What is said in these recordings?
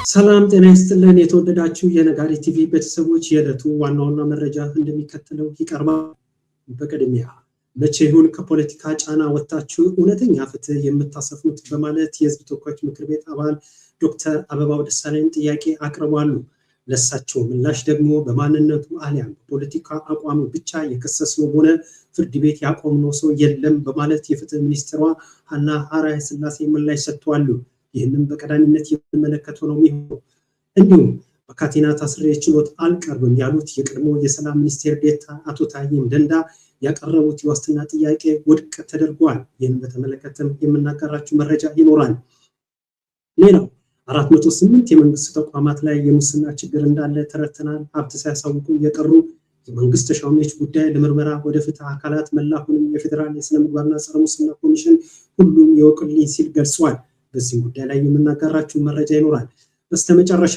ሰላም ጤና ይስጥልን የተወደዳችሁ የነጋሪ ቲቪ ቤተሰቦች የዕለቱ ዋና መረጃ እንደሚከተለው ይቀርባል። በቅድሚያ መቼ ይሁን ከፖለቲካ ጫና ወጣችሁ እውነተኛ ፍትህ የምታሰፍኑት በማለት የህዝብ ተወካዮች ምክር ቤት አባል ዶክተር አበባው ደሳለኝ ጥያቄ አቅርበዋል። ለሳቸው ምላሽ ደግሞ በማንነቱ አሊያም በፖለቲካ አቋሙ ብቻ የከሰስነው ሆነ ፍርድ ቤት ያቆምነው ሰው የለም በማለት የፍትህ ሚኒስትሯ ሀና አርአያ ስላሴ ምላሽ ሰጥተዋል። ይህንን በቀዳሚነት የምንመለከተው ነው የሚሆነው። እንዲሁም በካቴና ታስሬ ችሎት አልቀርብም ያሉት የቀድሞ የሰላም ሚኒስቴር ዴኤታ አቶ ታዬም ደንዳ ያቀረቡት የዋስትና ጥያቄ ውድቅ ተደርጓል። ይህንን በተመለከተም የምናቀርባችሁ መረጃ ይኖራል። ሌላው 408 የመንግስት ተቋማት ላይ የሙስና ችግር እንዳለ ተረድተናል። ሀብት ሳያሳውቁ የቀሩ የመንግስት ተሿሚዎች ጉዳይ ለምርመራ ወደ ፍትህ አካላት መላኩንም የፌዴራል የስነ ምግባርና ጸረ ሙስና ኮሚሽን ሁሉም ይወቅልኝ ሲል ገልጿል። በዚህ ጉዳይ ላይ የምናጋራችሁ መረጃ ይኖራል። በስተመጨረሻ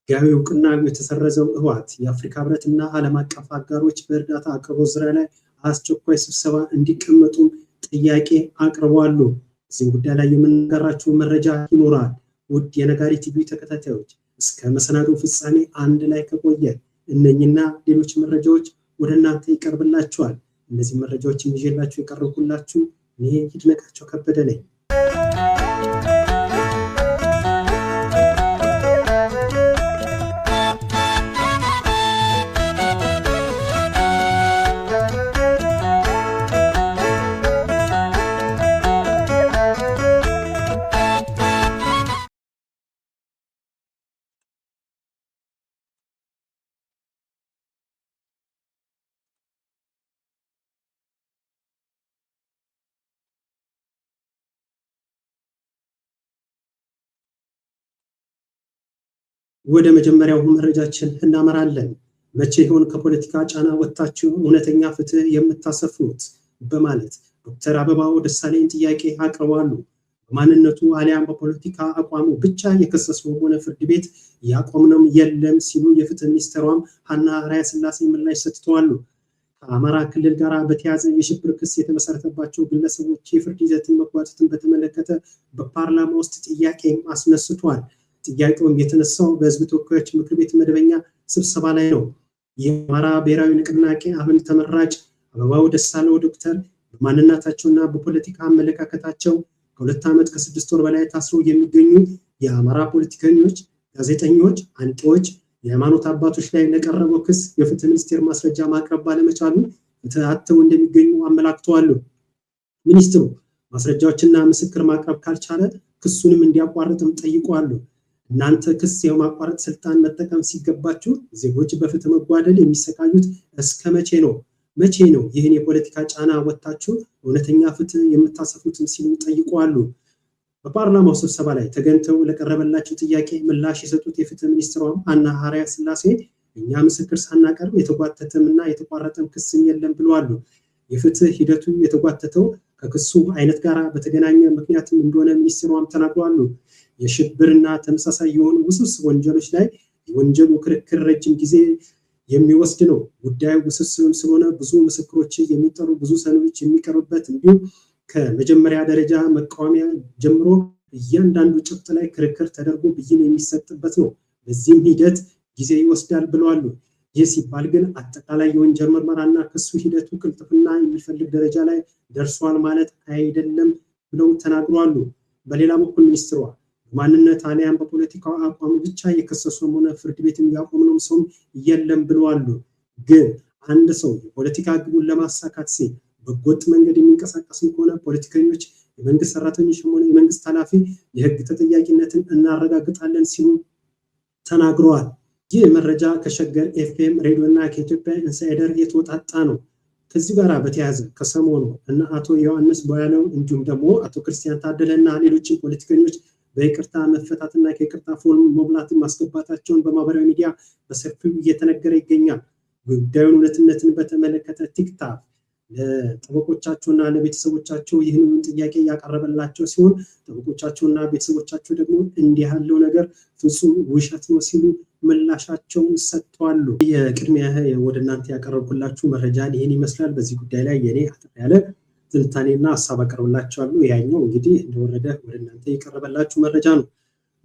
ህጋዊ እውቅና የተሰረዘው ህወሓት የአፍሪካ ህብረትና ዓለም አቀፍ አጋሮች በእርዳታ አቅርቦት ዙሪያ ላይ አስቸኳይ ስብሰባ እንዲቀመጡ ጥያቄ አቅርበዋል። በዚህ ጉዳይ ላይ የምናጋራችሁ መረጃ ይኖራል። ውድ የነጋሪ ቲቪ ተከታታዮች እስከ መሰናዶ ፍጻሜ አንድ ላይ ከቆየ እነኝና ሌሎች መረጃዎች ወደ እናንተ ይቀርብላችኋል። እነዚህ መረጃዎች ይዤላችሁ የቀረብኩላችሁ እኔ ይድነቃቸው ከበደ ነኝ። ወደ መጀመሪያው መረጃችን እናመራለን። መቼ ይሆን ከፖለቲካ ጫና ወጣችሁ እውነተኛ ፍትህ የምታሰፍኑት በማለት ዶክተር አበባው ደሳለኝ ጥያቄ አቅርበዋል። በማንነቱ አሊያም በፖለቲካ አቋሙ ብቻ የከሰሰው ሆነ ፍርድ ቤት ያቆምነው የለም ሲሉ የፍትህ ሚኒስትሯም ሀና አርአያ ስላሴ ምላሽ ሰጥተዋል። ከአማራ ክልል ጋር በተያያዘ የሽብር ክስ የተመሰረተባቸው ግለሰቦች የፍርድ ሂደትን መጓተትን በተመለከተ በፓርላማ ውስጥ ጥያቄ አስነስቷል። ጥያቄውም የተነሳው በህዝብ ተወካዮች ምክር ቤት መደበኛ ስብሰባ ላይ ነው። የአማራ ብሔራዊ ንቅናቄ አብን ተመራጭ አበባው ደሳለኝ ዶክተር በማንነታቸውና በፖለቲካ አመለካከታቸው ከ2 ዓመት ከ6 ወር በላይ ታስረው የሚገኙ የአማራ ፖለቲከኞች፣ ጋዜጠኞች፣ አንቂዎች፣ የሃይማኖት አባቶች ላይ ለቀረበው ክስ የፍትህ ሚኒስቴር ማስረጃ ማቅረብ ባለመቻሉ ፍትህ አጥተው እንደሚገኙ አመላክተዋል። ሚኒስትሩ ማስረጃዎችና ምስክር ማቅረብ ካልቻለ ክሱንም እንዲያቋርጥም ጠይቀዋል። እናንተ ክስ የማቋረጥ ስልጣን መጠቀም ሲገባችሁ ዜጎች በፍትህ መጓደል የሚሰቃዩት እስከ መቼ ነው? መቼ ነው ይህን የፖለቲካ ጫና ወጣችሁ እውነተኛ ፍትህ የምታሰፉትም ሲሉ ጠይቀዋል። በፓርላማው ስብሰባ ላይ ተገኝተው ለቀረበላቸው ጥያቄ ምላሽ የሰጡት የፍትህ ሚኒስትሯም ሀና አርአያ ስላሴ እኛ ምስክር ሳናቀርብ የተጓተተምና የተቋረጠም ክስም የለም ብለዋል። የፍትህ ሂደቱ የተጓተተው ከክሱ አይነት ጋር በተገናኘ ምክንያትም እንደሆነ ሚኒስትሯም ተናግረዋል። የሽብርና ተመሳሳይ የሆኑ ውስብስብ ወንጀሎች ላይ የወንጀሉ ክርክር ረጅም ጊዜ የሚወስድ ነው። ጉዳዩ ውስብስብ ስለሆነ ብዙ ምስክሮች የሚጠሩ፣ ብዙ ሰነዶች የሚቀርቡበት እንዲሁም ከመጀመሪያ ደረጃ መቃወሚያ ጀምሮ እያንዳንዱ ጭብጥ ላይ ክርክር ተደርጎ ብይን የሚሰጥበት ነው። በዚህም ሂደት ጊዜ ይወስዳል ብለዋል። ይህ ሲባል ግን አጠቃላይ የወንጀል ምርመራና ክሱ ሂደቱ ቅልጥፍና የሚፈልግ ደረጃ ላይ ደርሷል ማለት አይደለም ብለው ተናግረዋል። በሌላ በኩል ሚኒስትሯ በማንነት አሊያም በፖለቲካው አቋሙ ብቻ የከሰሰው ሆነ ፍርድ ቤትም ያቆምነው ሰው የለም ብለዋል። ግን አንድ ሰው የፖለቲካ ግቡን ለማሳካት ሲል በጎጥ መንገድ የሚንቀሳቀስም ከሆነ ፖለቲከኞች፣ የመንግስት ሰራተኞች ሆነ የመንግስት ኃላፊ የህግ ተጠያቂነትን እናረጋግጣለን ሲሉ ተናግረዋል። ይህ መረጃ ከሸገር ኤፍኤም ሬዲዮና ከኢትዮጵያ ኢንሳይደር የተወጣጣ ነው። ከዚህ ጋር በተያያዘ ከሰሞኑ እና አቶ ዮሐንስ ቦያለው እንዲሁም ደግሞ አቶ ክርስቲያን ታደለና ሌሎችም ፖለቲከኞች በይቅርታ መፈታትና ከይቅርታ ፎርም መሙላትን ማስገባታቸውን በማህበራዊ ሚዲያ በሰፊው እየተነገረ ይገኛል። ጉዳዩን እውነትነትን በተመለከተ ቲክታክ ለጠበቆቻቸውና ለቤተሰቦቻቸው ይህንን ጥያቄ ያቀረበላቸው ሲሆን ጠበቆቻቸውና ቤተሰቦቻቸው ደግሞ እንዲህ ያለው ነገር ፍጹም ውሸት ነው ሲሉ ምላሻቸውን ሰጥተዋል። የቅድሚያ ወደ እናንተ ያቀረብኩላችሁ መረጃ ይሄን ይመስላል። በዚህ ጉዳይ ላይ የኔ አጠር ያለ ትንታኔና ሐሳብ አቀርብላችኋለሁ። ያኛው እንግዲህ እንደወረደ ወደ እናንተ የቀረበላችሁ መረጃ ነው።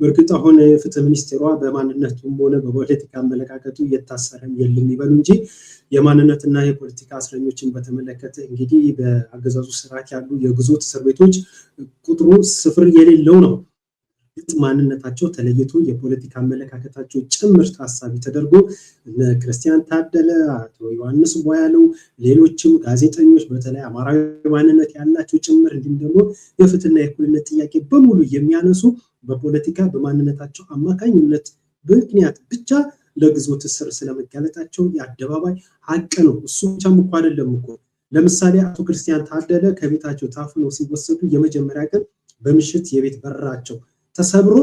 በእርግጥ አሁን ፍትህ ሚኒስቴሯ በማንነቱም ሆነ በፖለቲካ አመለካከቱ እየታሰረም የለም ይበሉ እንጂ የማንነትና የፖለቲካ እስረኞችን በተመለከተ እንግዲህ በአገዛዙ ስርዓት ያሉ የግዞት እስር ቤቶች ቁጥሩ ስፍር የሌለው ነው። ማንነታቸው ተለይቶ የፖለቲካ አመለካከታቸው ጭምር ታሳቢ ተደርጎ እነ ክርስቲያን ታደለ፣ አቶ ዮሐንስ ቧያለው፣ ሌሎችም ጋዜጠኞች በተለይ አማራዊ ማንነት ያላቸው ጭምር እንዲሁም ደግሞ የፍትህና የእኩልነት ጥያቄ በሙሉ የሚያነሱ በፖለቲካ በማንነታቸው አማካኝነት ምክንያት ብቻ ለግዞት እስር ስለመጋለጣቸው የአደባባይ ሀቅ ነው። እሱ ብቻም እኮ አይደለም እኮ። ለምሳሌ አቶ ክርስቲያን ታደለ ከቤታቸው ታፍነው ሲወሰዱ የመጀመሪያ ቀን በምሽት የቤት በራቸው ተሰብሮ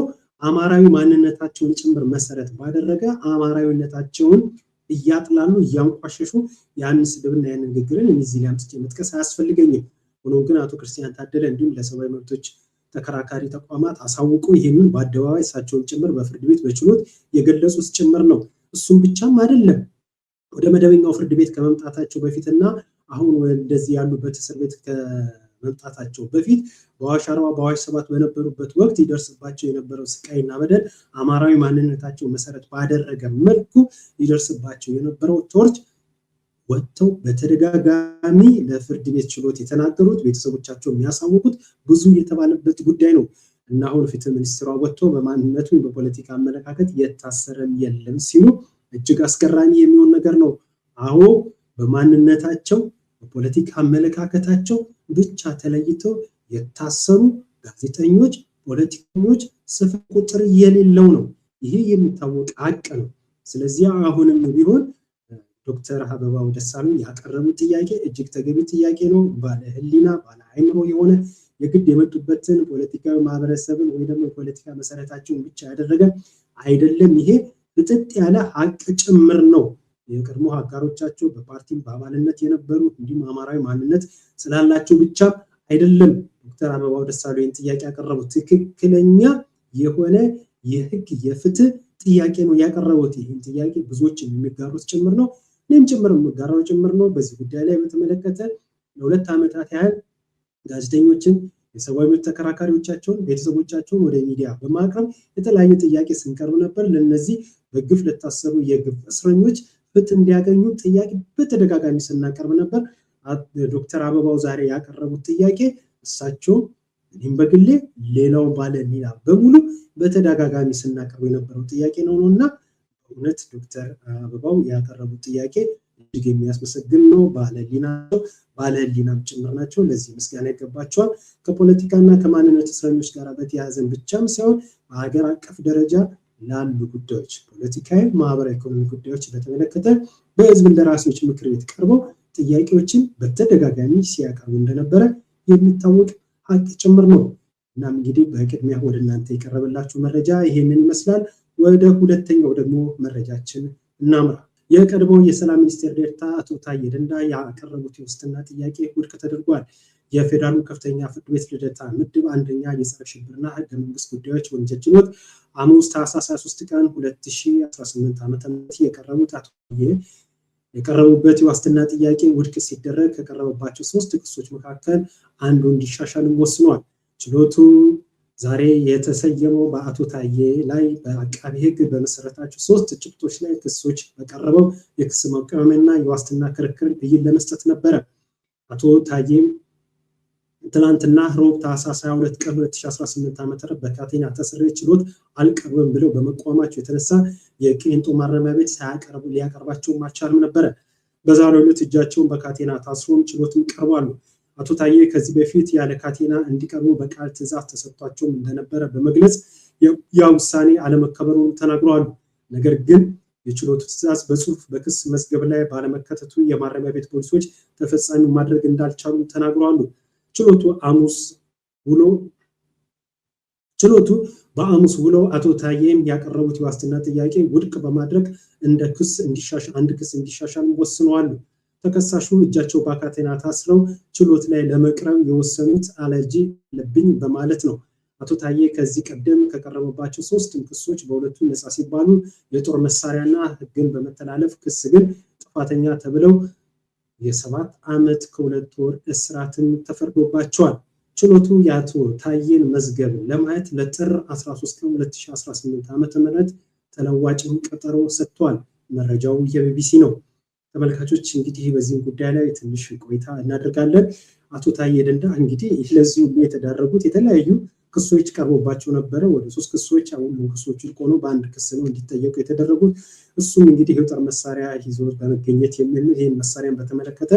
አማራዊ ማንነታቸውን ጭምር መሰረት ባደረገ አማራዊነታቸውን እያጥላሉ እያንቋሸሹ ያን ስድብና ያን ንግግርን እዚህ ላይ አምጥቼ መጥቀስ አያስፈልገኝም። ሆኖም ግን አቶ ክርስቲያን ታደለ እንዲሁም ለሰብአዊ መብቶች ተከራካሪ ተቋማት አሳውቁ ይሄንን በአደባባይ እሳቸውን ጭምር በፍርድ ቤት በችሎት የገለጹት ጭምር ነው። እሱም ብቻም አይደለም። ወደ መደበኛው ፍርድ ቤት ከመምጣታቸው በፊትና አሁን እንደዚህ ያሉበት እስር ቤት ከመምጣታቸው በፊት በአዋሽ 40 በአዋሽ 7 በነበሩበት ወቅት ይደርስባቸው የነበረው ስቃይና በደል አማራዊ ማንነታቸው መሰረት ባደረገ መልኩ ይደርስባቸው የነበረው ቶርች ወጥተው በተደጋጋሚ ለፍርድ ቤት ችሎት የተናገሩት ቤተሰቦቻቸው የሚያሳውቁት ብዙ የተባለበት ጉዳይ ነው እና አሁን ፍትህ ሚኒስትሯ ወጥቶ በማንነቱ በፖለቲካ አመለካከት የታሰረም የለም ሲሉ እጅግ አስገራሚ የሚሆን ነገር ነው። አዎ በማንነታቸው በፖለቲካ አመለካከታቸው ብቻ ተለይተው የታሰሩ ጋዜጠኞች፣ ፖለቲከኞች ስፍር ቁጥር የሌለው ነው። ይሄ የሚታወቅ ሀቅ ነው። ስለዚህ አሁንም ቢሆን ዶክተር አበባው ደሳለኝ ያቀረቡት ጥያቄ እጅግ ተገቢ ጥያቄ ነው። ባለ ህሊና ባለ አይምሮ የሆነ የግድ የመጡበትን ፖለቲካዊ ማህበረሰብን ወይ ደግሞ ፖለቲካ መሰረታቸውን ብቻ ያደረገ አይደለም። ይሄ ፍጥጥ ያለ ሀቅ ጭምር ነው። የቀድሞ አጋሮቻቸው በፓርቲም በአባልነት የነበሩ እንዲሁም አማራዊ ማንነት ስላላቸው ብቻ አይደለም ዶክተር አበባው ደሳለኝ ጥያቄ ያቀረቡት ትክክለኛ የሆነ የህግ የፍትህ ጥያቄ ነው ያቀረቡት። ይህን ጥያቄ ብዙዎች የሚጋሩት ጭምር ነው። እኔም ጭምር የምጋራው ጭምር ነው። በዚህ ጉዳይ ላይ በተመለከተ ለሁለት ዓመታት ያህል ጋዜጠኞችን፣ የሰብአዊ መብት ተከራካሪዎቻቸውን፣ ቤተሰቦቻቸውን ወደ ሚዲያ በማቅረብ የተለያየ ጥያቄ ስንቀርብ ነበር። ለነዚህ በግፍ ለታሰሩ የግፍ እስረኞች ፍትህ እንዲያገኙ ጥያቄ በተደጋጋሚ ስናቀርብ ነበር። ዶክተር አበባው ዛሬ ያቀረቡት ጥያቄ እሳቸው እኔም በግሌ ሌላው ባለ ሌላ በሙሉ በተደጋጋሚ ስናቀርብ የነበረው ጥያቄ ነውና እውነት ዶክተር አበባው ያቀረቡት ጥያቄ እጅግ የሚያስመሰግን ነው። ባለ ህሊናም ጭምር ናቸው። ለዚህ ምስጋና ይገባቸዋል። ከፖለቲካና ከማንነት እስረኞች ጋር በተያያዘን ብቻም ሳይሆን በሀገር አቀፍ ደረጃ ላሉ ጉዳዮች ፖለቲካዊ፣ ማህበራዊ፣ ኢኮኖሚ ጉዳዮች በተመለከተ በህዝብ እንደራሴዎች ምክር ቤት ቀርበው ጥያቄዎችን በተደጋጋሚ ሲያቀርቡ እንደነበረ የሚታወቅ ሀቅ ጭምር ነው። እናም እንግዲህ በቅድሚያ ወደ እናንተ የቀረበላችሁ መረጃ ይሄንን ይመስላል። ወደ ሁለተኛው ደግሞ መረጃችን እናምራ። የቀድሞው የሰላም ሚኒስቴር ዴኤታ አቶ ታዬ ደንዳ ያቀረቡት የዋስትና ጥያቄ ውድቅ ተደርጓል። የፌዴራሉ ከፍተኛ ፍርድ ቤት ልደታ ምድብ አንደኛ የጸረ ሽብርና ህገ መንግስት ጉዳዮች ወንጀል ችሎት ሐሙስ ታህሳስ 23 ቀን 2018 ዓ.ም የቀረቡት አቶ ታዬ የቀረቡበት የዋስትና ጥያቄ ውድቅ ሲደረግ ከቀረበባቸው 3 ክሶች መካከል አንዱ እንዲሻሻልም ወስኗል። ችሎቱ ዛሬ የተሰየመው በአቶ ታዬ ላይ በአቃቢ ህግ በመሰረታቸው 3 ጭብጦች ላይ ክሶች በቀረበው የክስ መቃወሚያና የዋስትና ክርክር ብይን ለመስጠት ነበረ። አቶ ታዬም ትናንትና ሮብ ታህሳስ 22 ቀን 2018 ዓ.ም በካቴና ተስሬ ችሎት አልቀርብም ብለው በመቋማቸው የተነሳ የቂሊንጦ ማረሚያ ቤት ሊያቀርባቸው አልቻለም ነበረ። በዛሬው ዕለት እጃቸውን በካቴና ታስሮም ችሎትም ቀርቧል። አቶ ታዬ ከዚህ በፊት ያለ ካቴና እንዲቀርቡ በቃል ትዕዛዝ ተሰጥቷቸው እንደነበረ በመግለጽ ያ ውሳኔ አለመከበሩን ተናግረዋል። ነገር ግን የችሎቱ ትዕዛዝ በጽሁፍ በክስ መዝገብ ላይ ባለመከተቱ የማረሚያ ቤት ፖሊሶች ተፈጻሚ ማድረግ እንዳልቻሉ ተናግረዋል። ችሎቱ በሐሙስ ውሎ አቶ ታዬም ያቀረቡት የዋስትና ጥያቄ ውድቅ በማድረግ አንድ ክስ እንዲሻሻል ወስነዋል። ተከሳሹ እጃቸው በካቴና ታስረው ችሎት ላይ ለመቅረብ የወሰኑት አለርጂ አለብኝ በማለት ነው። አቶ ታዬ ከዚህ ቀደም ከቀረበባቸው 3 ክሶች በሁለቱ ነፃ ሲባሉ የጦር መሳሪያና ህግን በመተላለፍ ክስ ግን ጥፋተኛ ተብለው የ7 ዓመት ከ2 ወር እስራትን ተፈርዶባቸዋል። ችሎቱ የአቶ ታዬን መዝገብ ለማየት ለጥር 13 ቀን 2018 ዓ.ም ተለዋጭ ቀጠሮ ሰጥቷል። መረጃው የቢቢሲ ነው። ተመልካቾች እንግዲህ በዚህ ጉዳይ ላይ ትንሽ ቆይታ እናደርጋለን። አቶ ታዬ ደንዳ እንግዲህ ለዚህ ሁሉ የተዳረጉት የተለያዩ ክሶች ቀርቦባቸው ነበረ። ወደ 3 ክሶች ሁሉም ክሶች ሆኖ በአንድ ክስ ነው እንዲጠየቁ የተደረጉት። እሱም እንግዲህ የጦር መሳሪያ ይዞ በመገኘት የሚል ነው። ይህን መሳሪያን በተመለከተ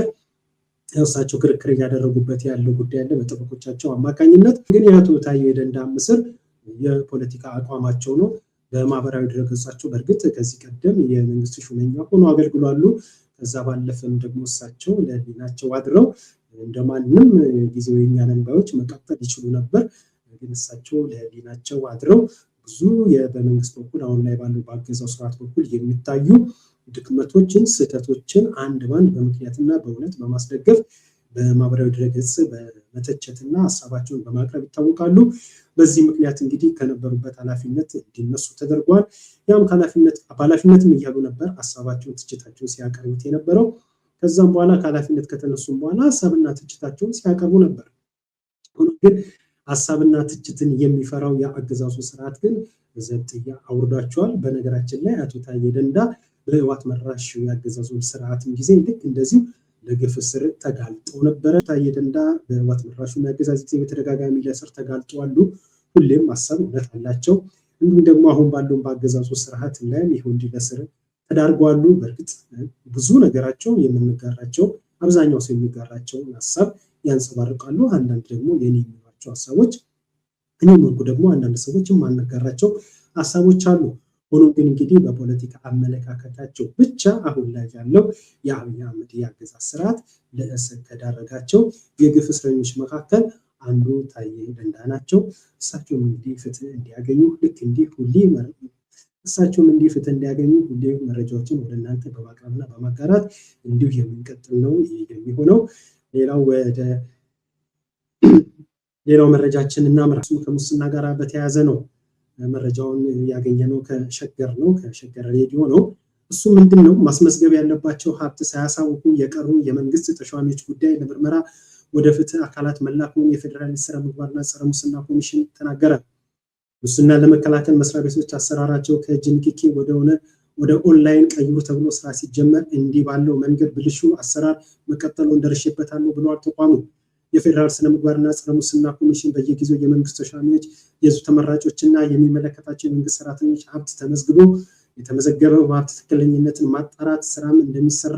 እሳቸው ክርክር እያደረጉበት ያለው ጉዳይ አለ በጠበቆቻቸው አማካኝነት። ግን የአቶ ታዬ ደንዳ ምስር የፖለቲካ አቋማቸው ነው። በማህበራዊ ድረገጻቸው በእርግጥ ከዚህ ቀደም የመንግስት ሹመኛ ሆኖ አገልግሏሉ። ከዛ ባለፈም ደግሞ እሳቸው ለህሊናቸው አድረው እንደማንም ጊዜው የኛ ነን ባዮች መቀጠል ይችሉ ነበር። ግን እሳቸው ለህሊናቸው አድረው ብዙ በመንግስት በኩል አሁን ላይ ባለው በአገዛዙ ስርዓት በኩል የሚታዩ ድክመቶችን፣ ስህተቶችን አንድ ባንድ በምክንያትና በእውነት በማስደገፍ በማህበራዊ ድረገጽ በመተቸትና ሀሳባቸውን በማቅረብ ይታወቃሉ። በዚህ ምክንያት እንግዲህ ከነበሩበት ኃላፊነት እንዲነሱ ተደርጓል። ያም በኃላፊነትም እያሉ ነበር ሀሳባቸውን፣ ትችታቸውን ሲያቀርቡት የነበረው። ከዛም በኋላ ከኃላፊነት ከተነሱም በኋላ ሀሳብና ትችታቸውን ሲያቀርቡ ነበር። ሆኖም ግን ሀሳብና ትችትን የሚፈራው የአገዛዙ ስርዓት ግን ዘብጥያ አውርዷቸዋል። በነገራችን ላይ አቶ ታዬ ደንዳ በህወሓት መራሽ የአገዛዙ ስርዓትም ጊዜ ልክ እንደዚሁ ለግፍ እስር ተጋልጠው ነበረ። ታዬ ደንዳ በህወሓት መራሹ የአገዛዝ ጊዜ በተደጋጋሚ ለእስር ተጋልጠዋል። ሁሌም ሀሳብ እውነት አላቸው። እንዲሁም ደግሞ አሁን ባለው በአገዛዙ ስርዓት ላይም ይሁን እንዲህ ለእስር ተዳርገዋል። በእርግጥ ብዙ ነገራቸው የምንጋራቸው አብዛኛው ሰው የሚጋራቸውን ሀሳብ ያንጸባርቃሉ። አንዳንድ ደግሞ የኔ የሚሏቸው ሀሳቦች እኔ መልኩ ደግሞ አንዳንድ ሰዎች የማንጋራቸው ሀሳቦች አሉ። ሆኖም ግን እንግዲህ በፖለቲካ አመለካከታቸው ብቻ አሁን ላይ ያለው የአብይ አህመድ የአገዛዝ ስርዓት ለእስር ከዳረጋቸው የግፍ እስረኞች መካከል አንዱ ታዬ ደንዳ ናቸው። እሳቸውም እንግዲህ ፍትህ እንዲያገኙ ልክ እንዲህ ሁሌ መረጃዎችን ወደ እናንተ በማቅረብና በማጋራት እንዲሁ የምንቀጥል ነው የሚሆነው። ሌላው መረጃችን እናምራ። ከሙስና ጋር በተያያዘ ነው። መረጃውን ያገኘነው ከሸገር ሬዲዮ ነው። እሱ ምንድነው? ማስመዝገብ ያለባቸው ሀብት ሳያሳውቁ የቀሩ የመንግስት ተሿሚዎች ጉዳይ ለምርመራ ወደ ፍትህ አካላት መላኩን የፌዴራል ስነ ምግባርና ጸረ ሙስና ኮሚሽን ተናገረ። ሙስና ለመከላከል መስሪያ ቤቶች አሰራራቸው ከእጅ ንክኪ ወደ ኦንላይን ቀይሩ ተብሎ ስራ ሲጀመር እንዲህ ባለው መንገድ ብልሹ አሰራር መቀጠሉን ደርሼበታለሁ ብለዋል ተቋሙ። የፌዴራል ስነ ምግባርና ጸረ ሙስና ኮሚሽን በየጊዜው የመንግስት ተሿሚዎች፣ የህዝብ ተመራጮችና የሚመለከታቸው የመንግስት ሰራተኞች ሀብት ተመዝግቦ የተመዘገበው ሀብት ትክክለኝነትን ማጣራት ስራም እንደሚሰራ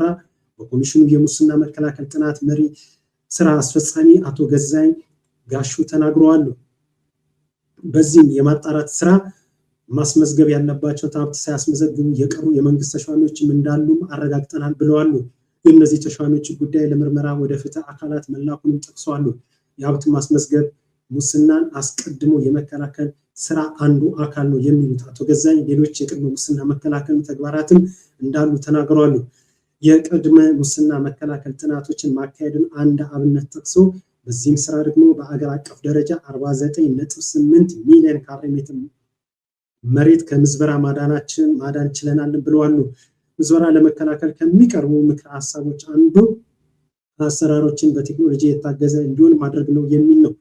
በኮሚሽኑ የሙስና መከላከል ጥናት መሪ ስራ አስፈጻሚ አቶ ገዛኝ ጋሹ ተናግረዋል። በዚህም የማጣራት ስራ ማስመዝገብ ያለባቸው ሀብት ሳያስመዘግቡ የቀሩ የመንግስት ተሿሚዎችም እንዳሉ አረጋግጠናል ብለዋል። የእነዚህ ተሿሚዎች ጉዳይ ለምርመራ ወደ ፍትህ አካላት መላኩንም ጠቅሰዋል። የሀብት ማስመዝገብ ሙስናን አስቀድሞ የመከላከል ስራ አንዱ አካል ነው የሚሉት አቶ ገዛኝ ሌሎች የቅድመ ሙስና መከላከል ተግባራትም እንዳሉ ተናግረዋል። የቅድመ ሙስና መከላከል ጥናቶችን ማካሄድን አንድ አብነት ጠቅሶ በዚህም ስራ ደግሞ በአገር አቀፍ ደረጃ 49.8 ሚሊዮን ካሬ ሜትር መሬት ከምዝበራ ማዳን ችለናል ብለዋል። ምዝበራ ለመከላከል ከሚቀርቡ ምክረ ሀሳቦች አንዱ አሰራሮችን በቴክኖሎጂ የታገዘ እንዲሆን ማድረግ ነው የሚል ነው።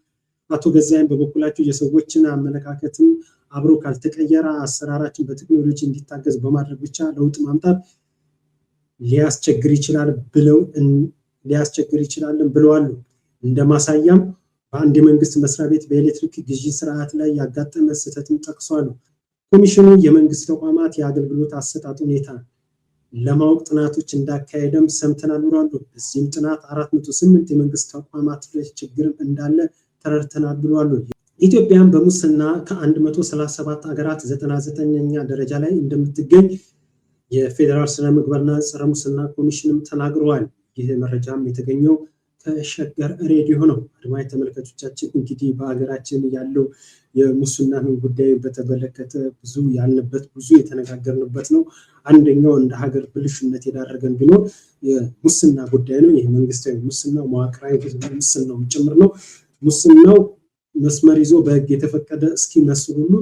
አቶ ገዛይን በበኩላቸው የሰዎችን አመለካከትም አብሮ ካልተቀየረ አሰራራችን በቴክኖሎጂ እንዲታገዝ በማድረግ ብቻ ለውጥ ማምጣት ሊያስቸግር ይችላል ብለዋል። እንደ ማሳያም በአንድ የመንግስት መስሪያ ቤት በኤሌክትሪክ ግዢ ስርዓት ላይ ያጋጠመ ስህተትም ጠቅሷል። ኮሚሽኑ የመንግስት ተቋማት የአገልግሎት አሰጣጥ ሁኔታ ለማወቅ ጥናቶች እንዳካሄደም ሰምተናል ብለዋል። በዚህም ጥናት 408 የመንግስት ተቋማት ላይ ችግር እንዳለ ተረድተናል ብለዋል። ኢትዮጵያን በሙስና ከ137 ሀገራት 99ኛ ደረጃ ላይ እንደምትገኝ የፌዴራል ስነ ምግባርና ጸረ ሙስና ኮሚሽንም ተናግረዋል። ይህ መረጃም የተገኘው ከሸገር ሬዲዮ ነው። አድማጭ ተመልካቾቻችን እንግዲህ በሀገራችን ያለው የሙስና ጉዳይ በተመለከተ ብዙ ያልንበት ብዙ የተነጋገርንበት ነው። አንደኛው እንደ ሀገር ብልሹነት የዳረገን ቢኖር የሙስና ጉዳይ ነው። ይህ መንግስታዊ ሙስናው መዋቅራዊ ሙስናው ጭምር ነው። ሙስናው መስመር ይዞ በህግ የተፈቀደ እስኪመስል ሁሉ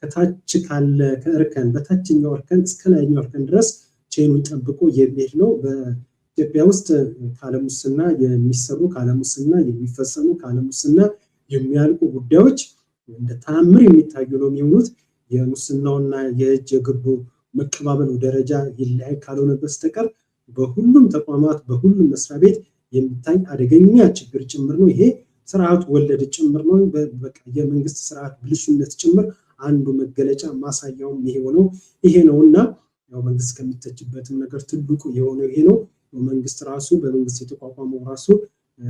ከታች ካለ ከእርከን በታችኛው እርከን እስከ ላይኛው እርከን ድረስ ቼኑን ጠብቆ የሚሄድ ነው። በኢትዮጵያ ውስጥ ካለሙስና የሚሰሩ ካለሙስና የሚፈጸሙ ካለሙስና የሚያልቁ ጉዳዮች እንደ ተአምር የሚታዩ ነው የሚሆኑት። የሙስናውና የእጅ የገቡ መቀባበሉ ደረጃ ይለያይ ካልሆነ በስተቀር በሁሉም ተቋማት በሁሉም መስሪያ ቤት የሚታይ አደገኛ ችግር ጭምር ነው። ይሄ ስርዓት ወለድ ጭምር ነው። በቃ የመንግስት ስርዓት ብልሽነት ጭምር አንዱ መገለጫ ማሳያውም ይሄ ነውና ያው መንግስት ከሚተችበትም ነገር ትልቁ የሆነው ይሄ ነው። መንግስት ራሱ በመንግስት የተቋቋመው ራሱ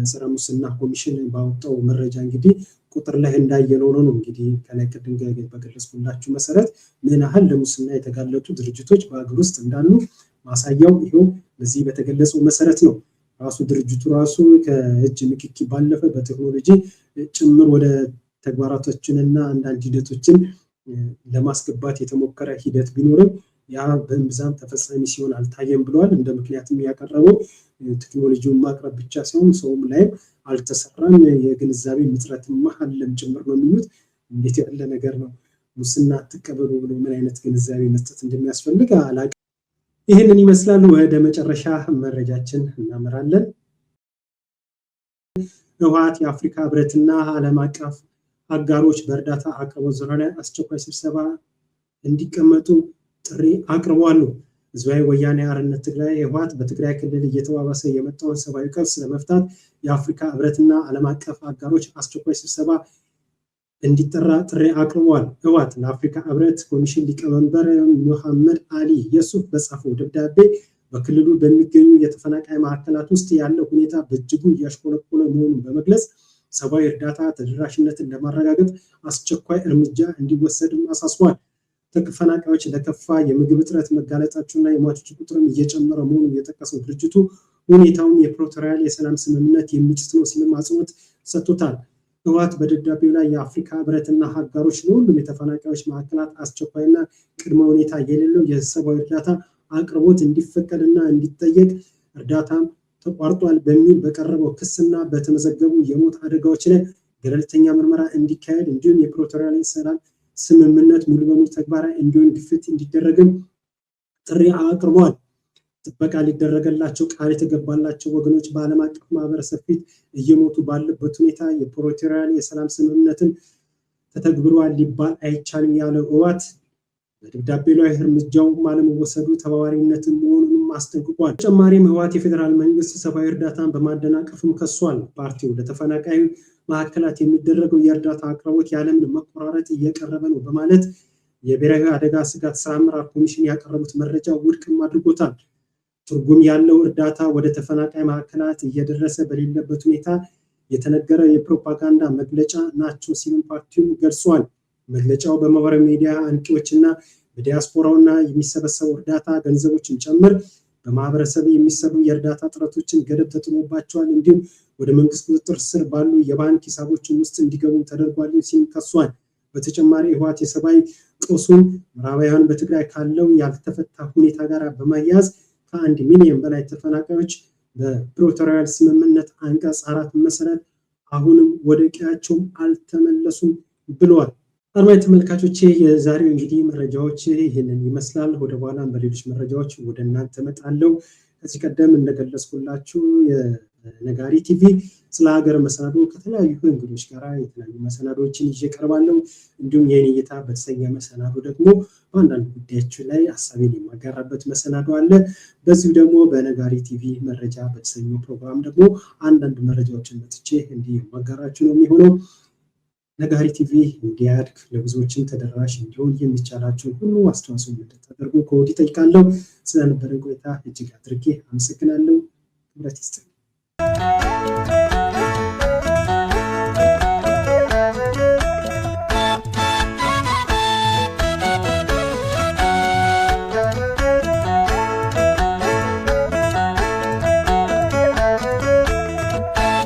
ጸረ ሙስና ኮሚሽን ባወጣው መረጃ እንግዲህ ቁጥር ላይ እንዳየነው ነው እንግዲህ ከላይ ቅድም በገለጽኩላችሁ መሰረት ምን ያህል ለሙስና የተጋለጡ ድርጅቶች በአገር ውስጥ እንዳሉ ማሳያው ይሄው በዚህ በተገለጸው መሰረት ነው። ራሱ ድርጅቱ ራሱ ከእጅ ንክኪ ባለፈ በቴክኖሎጂ ጭምር ወደ ተግባራቶችንና አንዳንድ ሂደቶችን ለማስገባት የተሞከረ ሂደት ቢኖርም ያ በእምብዛም ተፈጻሚ ሲሆን አልታየም ብለዋል። እንደ ምክንያትም ያቀረበው ቴክኖሎጂውን ማቅረብ ብቻ ሳይሆን ሰውም ላይም አልተሰራም፣ የግንዛቤ እጥረትም አለም ጭምር ነው የሚሉት። እንዴት ያለ ነገር ነው! ሙስና አትቀበሉ ብሎ ምን አይነት ግንዛቤ መስጠት እንደሚያስፈልግ አላውቅም። ይህንን ይመስላል። ወደ መጨረሻ መረጃችን እናመራለን። ህወሓት የአፍሪካ ህብረትና ዓለም አቀፍ አጋሮች በእርዳታ አቅርቦት ዙሪያ ላይ አስቸኳይ ስብሰባ እንዲቀመጡ ጥሪ አቅርበዋል። ህዝባዊ ወያኔ ሓርነት ትግራይ ህወሓት በትግራይ ክልል እየተባባሰ የመጣውን ሰብአዊ ቀውስ ለመፍታት የአፍሪካ ህብረትና ዓለም አቀፍ አጋሮች አስቸኳይ ስብሰባ እንዲጠራ ጥሪ አቅርበዋል። ህወሓት ለአፍሪካ ህብረት ኮሚሽን ሊቀመንበር ሙሐመድ አሊ የሱፍ በጻፈው ደብዳቤ በክልሉ በሚገኙ የተፈናቃይ ማዕከላት ውስጥ ያለው ሁኔታ በእጅጉ እያሽቆለቆለ መሆኑን በመግለጽ ሰብአዊ እርዳታ ተደራሽነትን ለማረጋገጥ አስቸኳይ እርምጃ እንዲወሰድም አሳስቧል። ተፈናቃዮች ለከፋ የምግብ እጥረት መጋለጣቸውና የሟቾች ቁጥርም እየጨመረ መሆኑን የጠቀሰው ድርጅቱ ሁኔታውን የፕሪቶሪያ የሰላም ስምምነት የሚጥስ ነው ሲልም አጽንኦት ሰጥቶታል። ህወሓት በደብዳቤው ላይ የአፍሪካ ህብረትና አጋሮች ለሁሉም የተፈናቃዮች ማዕከላት አስቸኳይና ቅድመ ሁኔታ የሌለው የሰብአዊ እርዳታ አቅርቦት እንዲፈቀድና እንዲጠየቅ እርዳታም ተቋርጧል በሚል በቀረበው ክስና በተመዘገቡ የሞት አደጋዎች ላይ ገለልተኛ ምርመራ እንዲካሄድ እንዲሁም የፕሪቶሪያ ሰላም ስምምነት ሙሉ በሙሉ ተግባራዊ እንዲሆን ግፊት እንዲደረግም ጥሪ አቅርበዋል። ጥበቃ ሊደረገላቸው ቃል የተገባላቸው ወገኖች በዓለም አቀፍ ማህበረሰብ ፊት እየሞቱ ባለበት ሁኔታ የፕሪቶሪያ የሰላም ስምምነትን ተተግብሯል ሊባል አይቻልም ያለው ህወሓት በደብዳቤው ላይ እርምጃው አለመወሰዱ ተባባሪነትን መሆኑንም አስጠንቅቋል። በተጨማሪም ህወሓት የፌዴራል መንግስት ሰብአዊ እርዳታን በማደናቀፍም ከሷል። ፓርቲው ለተፈናቃዩ ማዕከላት የሚደረገው የእርዳታ አቅርቦት ያለምንም መቆራረጥ እየቀረበ ነው በማለት የብሔራዊ አደጋ ስጋት ስራ አመራር ኮሚሽን ያቀረቡት መረጃ ውድቅም አድርጎታል። ትርጉም ያለው እርዳታ ወደ ተፈናቃይ ማዕከላት እየደረሰ በሌለበት ሁኔታ የተነገረ የፕሮፓጋንዳ መግለጫ ናቸው ሲልም ፓርቲው ገልጿል። መግለጫው በማህበራዊ ሚዲያ አንቂዎችና በዲያስፖራውና የሚሰበሰቡ እርዳታ ገንዘቦችን ጨምር በማህበረሰብ የሚሰሩ የእርዳታ ጥረቶችን ገደብ ተጥሎባቸዋል፣ እንዲሁም ወደ መንግስት ቁጥጥር ስር ባሉ የባንክ ሂሳቦችን ውስጥ እንዲገቡ ተደርጓል ሲል ከሷል። በተጨማሪ ህወሓት የሰብአዊ ቀውሱን ምዕራባውያን በትግራይ ካለው ያልተፈታ ሁኔታ ጋር በማያያዝ ከ1 ሚሊዮን በላይ ተፈናቃዮች በፕሪቶሪያ ስምምነት አንቀጽ 4 መሰረት አሁንም ወደ ቀያቸው አልተመለሱም ብለዋል። አድማጭ ተመልካቾቼ የዛሬው እንግዲህ መረጃዎች ይህንን ይመስላል። ወደ በኋላ በሌሎች መረጃዎች ወደ እናንተ እመጣለሁ። ከዚህ ቀደም እንደገለጽኩላችሁ የነጋሪ ቲቪ ስለ ሀገር መሰናዶ ከተለያዩ እንግዶች ጋር የተለያዩ መሰናዶዎችን ይዤ እቀርባለሁ። እንዲሁም የኔ እይታ በተሰኘ መሰናዶ ደግሞ በአንዳንድ ጉዳዮች ላይ ሀሳቤን የማጋራበት መሰናዶ አለ። በዚሁ ደግሞ በነጋሪ ቲቪ መረጃ በተሰኘው ፕሮግራም ደግሞ አንዳንድ መረጃዎችን መጥቼ እንዲህ የማጋራችሁ ነው የሚሆነው። ነጋሪ ቲቪ እንዲያድግ ለብዙዎችም ተደራሽ እንዲሆን የሚቻላችሁን ሁሉ አስተዋጽኦ እንድታደርጉ ከወዲሁ እጠይቃለሁ። ስለነበረን ቆይታ እጅግ አድርጌ አመሰግናለሁ። ክብረት ይስጥልኝ።